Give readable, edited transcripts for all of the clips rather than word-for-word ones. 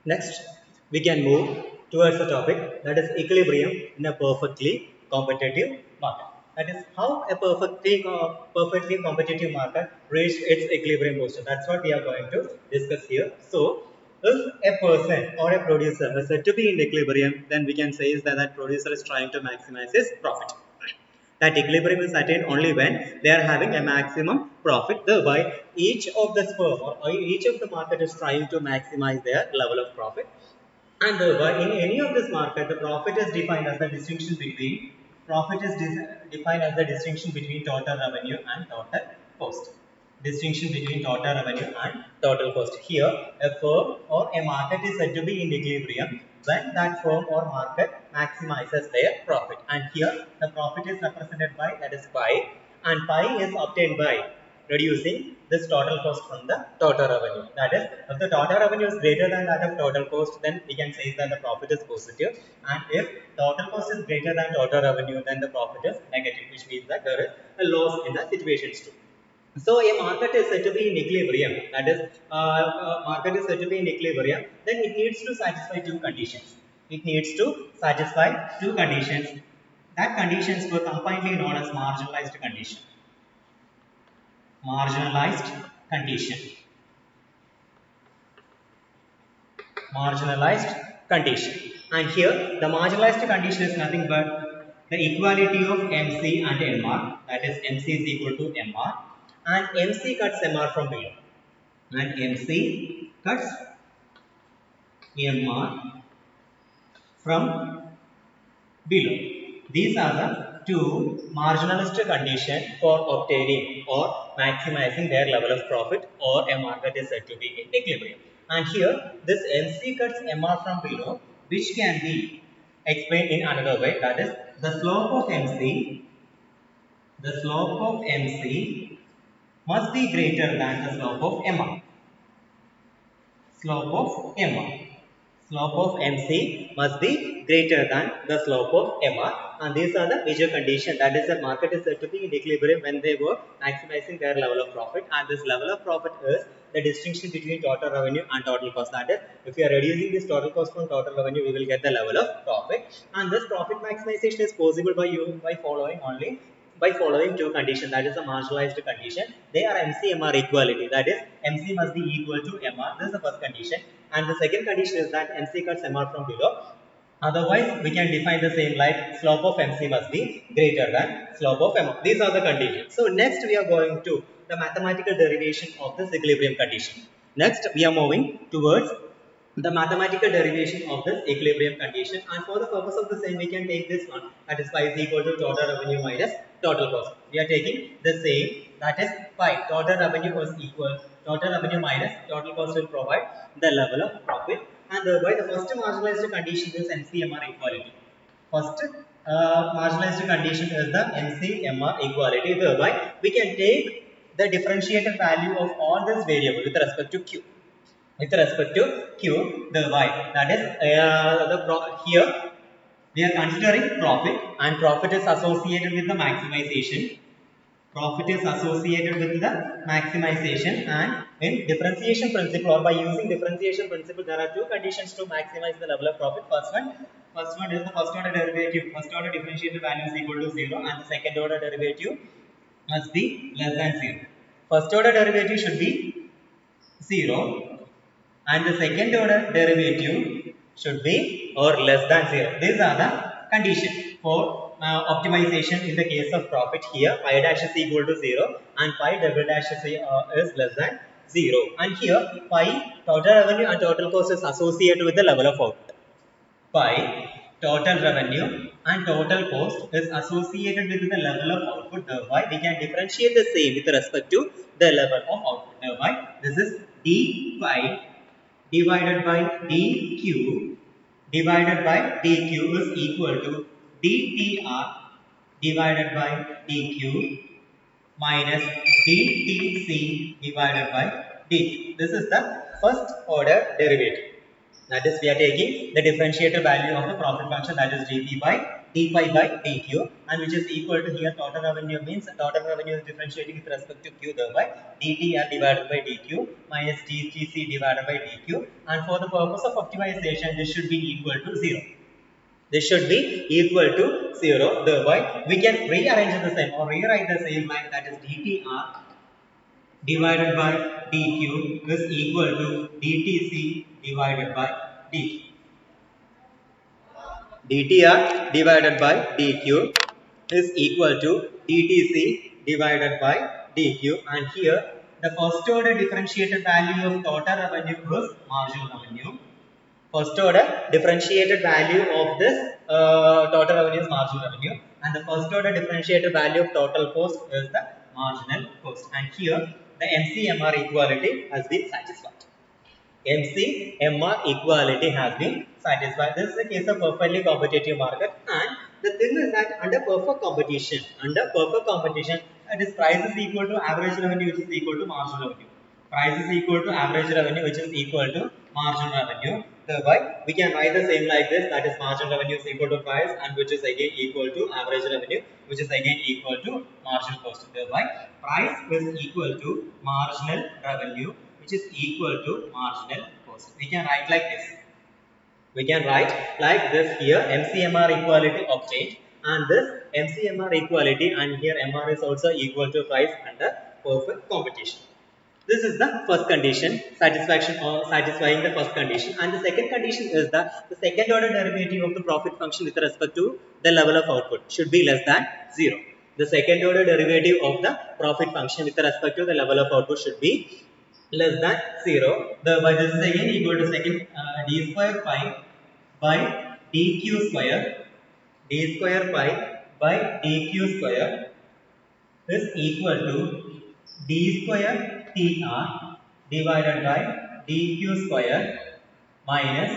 Next, we can move towards the topic that is equilibrium in a perfectly competitive market. That is how a perfectly competitive market reached its equilibrium position. That's what we are going to discuss here. So, if a person or a producer is said to be in equilibrium, then we can say is that that producer is trying to maximize his profit. That equilibrium is attained only when they are having a maximum profit. Thereby, each of the firm or each of the market is trying to maximize their level of profit. And thereby, in any of this market, the profit is defined as the distinction between total revenue and total cost. Distinction between total revenue and total cost. Here, a firm or a market is said to be in equilibrium when that firm or market maximizes their profit. And here, the profit is represented by, that is pi, and pi is obtained by reducing this total cost from the total revenue. That is, if the total revenue is greater than that of total cost, then we can say that the profit is positive. And if total cost is greater than total revenue, then the profit is negative, which means that there is a loss in the situations too. So a market is said to be in equilibrium. That is, market is said to be in equilibrium. Then it needs to satisfy two conditions. It needs to satisfy two conditions. That conditions were combinedly known as marginalized condition. Marginalized condition. Marginalized condition. And here the marginalized condition is nothing but the equality of MC and MR. That is, MC is equal to MR, and MC cuts MR from below. And MC cuts MR from below. These are the two marginalist conditions for obtaining or maximizing their level of profit, or a market is said to be in equilibrium. And here this MC cuts MR from below, which can be explained in another way. That is, the slope of MC must be greater than the slope of MR. Slope of MR. Slope of MC must be greater than the slope of MR, and these are the major conditions. That is, the market is said to be in equilibrium when they were maximizing their level of profit, and this level of profit is the distinction between total revenue and total cost. That is, if we are reducing this total cost from total revenue, we will get the level of profit, and this profit maximization is possible by following two conditions. That is a marginalized condition. They are MC-MR equality. That is, MC must be equal to MR. This is the first condition. And the second condition is that MC cuts MR from below. Otherwise, we can define the same like slope of MC must be greater than slope of MR. These are the conditions. So next we are going to the mathematical derivation of this equilibrium condition. Next we are moving towards the mathematical derivation of this equilibrium condition, and for the purpose of the same we can take this one, that is pi is equal to total revenue minus total cost. We are taking the same, that is pi total revenue is equal total revenue minus total cost will provide the level of profit, and thereby the first marginalized condition is MC-MR equality. First marginalized condition is the MC-MR equality. Thereby we can take the differentiated value of all this variable with respect to q. With respect to q, the y, that is here we are considering profit, and profit is associated with the maximization. Profit is associated with the maximization, and in differentiation principle, or by using differentiation principle, there are two conditions to maximize the level of profit. First one is the first order derivative. First order differentiated value is equal to 0, and the second order derivative must be less than 0. First order derivative should be 0, and the second order derivative should be or less than 0. These are the conditions for optimization in the case of profit. Here pi dash is equal to 0 and pi double dash is less than 0, and here pi total revenue and total cost is associated with the level of output. Pi total revenue and total cost is associated with the level of output. Thereby we can differentiate the same with respect to the level of output. Thereby this is d pi divided by dq divided by dq is equal to dtr divided by dq minus dtc divided by dq. This is the first order derivative. That is, we are taking the differentiated value of the profit function, that is dp by d phi by dq, and which is equal to here total revenue means total revenue is differentiating with respect to q, thereby dtr divided by dq minus dtc divided by dq, and for the purpose of optimization this should be equal to 0. This should be equal to 0, thereby we can rearrange the same or rewrite the same like that is dtr divided by dq is equal to dtc divided by dq. dtr divided by dq is equal to dtc divided by dq, and here the first order differentiated value of total revenue is marginal revenue. First order differentiated value of this total revenue is marginal revenue, and the first order differentiated value of total cost is the marginal cost, and here the MCMR equality has been satisfied. MCMR equality has been satisfied. This is a case of perfectly competitive market, and the thing is that under perfect competition, it is price is equal to average revenue which is equal to marginal revenue. Price is equal to average revenue which is equal to marginal revenue. Thereby, we can write the same like this, that is marginal revenue is equal to price, and which is again equal to average revenue which is again equal to marginal cost. Thereby, price is equal to marginal revenue which is equal to marginal cost. We can write like this. We can write like this here, MCMR equality obtained, and this MCMR equality, and here MR is also equal to price under perfect competition. This is the first condition, satisfaction or satisfying the first condition, and the second condition is that the second order derivative of the profit function with respect to the level of output should be less than 0. The second order derivative of the profit function with respect to the level of output should be less than 0. Thereby this is again equal to second d square pi by dq square, d square pi by dq square is equal to d square tr divided by dq square minus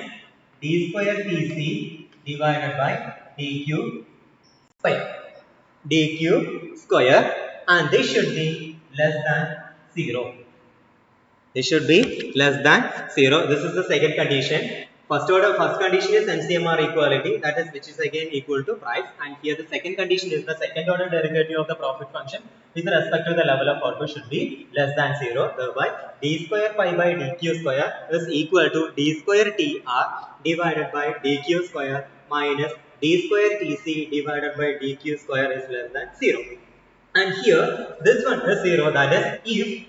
d square tc divided by dq square, and this should be less than 0. This should be less than 0. This is the second condition. First condition is MCMR equality, that is which is again equal to price, and here the second condition is the second order derivative of the profit function with respect to the level of output should be less than 0. Thereby d square pi by dq square is equal to d square tr divided by dq square minus d square tc divided by dq square is less than 0. And here this one is 0, that is if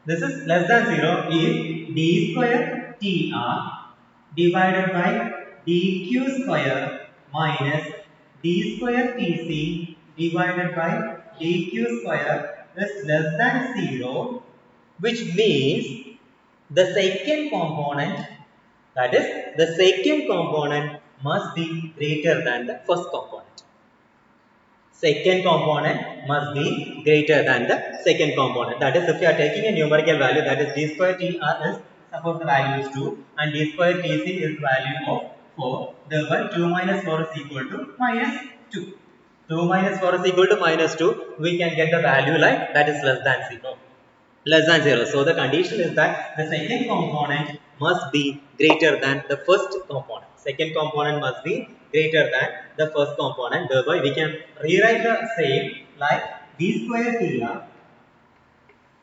this is less than 0 if d square tr divided by dq square minus d square tc divided by dq square is less than 0, which means the second component, that is the second component must be greater than the first component. Second component must be greater than the second component. That is, if you are taking a numerical value, that is d square tr is, suppose the value is 2 and d square tc is value of 4. Thereby 2 minus 4 is equal to minus 2. 2 minus 4 is equal to minus 2. We can get the value like that is less than 0. Less than 0. So the condition is that the second component must be greater than the first component. Second component must be greater than the first component. Thereby we can rewrite the same like d square tr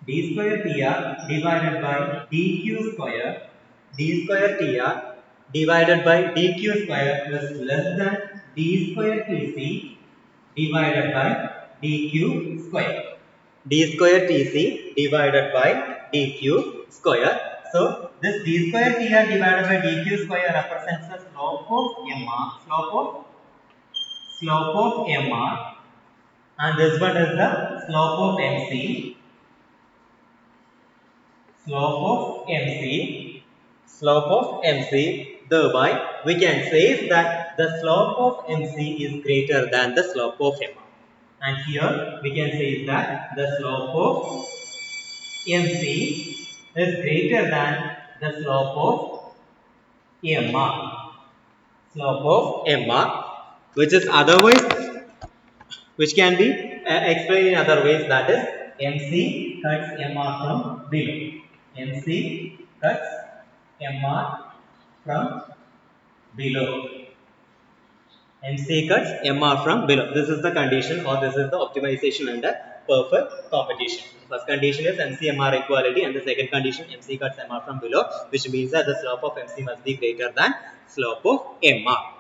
divided by dq square, divided by dq square is less than d square tc divided by dq square, d square tc divided by dq square. So this d square tr divided by dq square represents the slope of mr, and this one is the slope of mc, Thereby we can say that the slope of mc is greater than the slope of mr. And here we can say that the slope of mc is greater than the slope of mr, which can be explained in other ways, that is mc cuts mr from below. mc cuts mr from below. MC cuts MR from below. This is the condition, or this is the optimization under perfect competition. First condition is MC-MR equality, and the second condition MC cuts MR from below, which means that the slope of MC must be greater than slope of MR.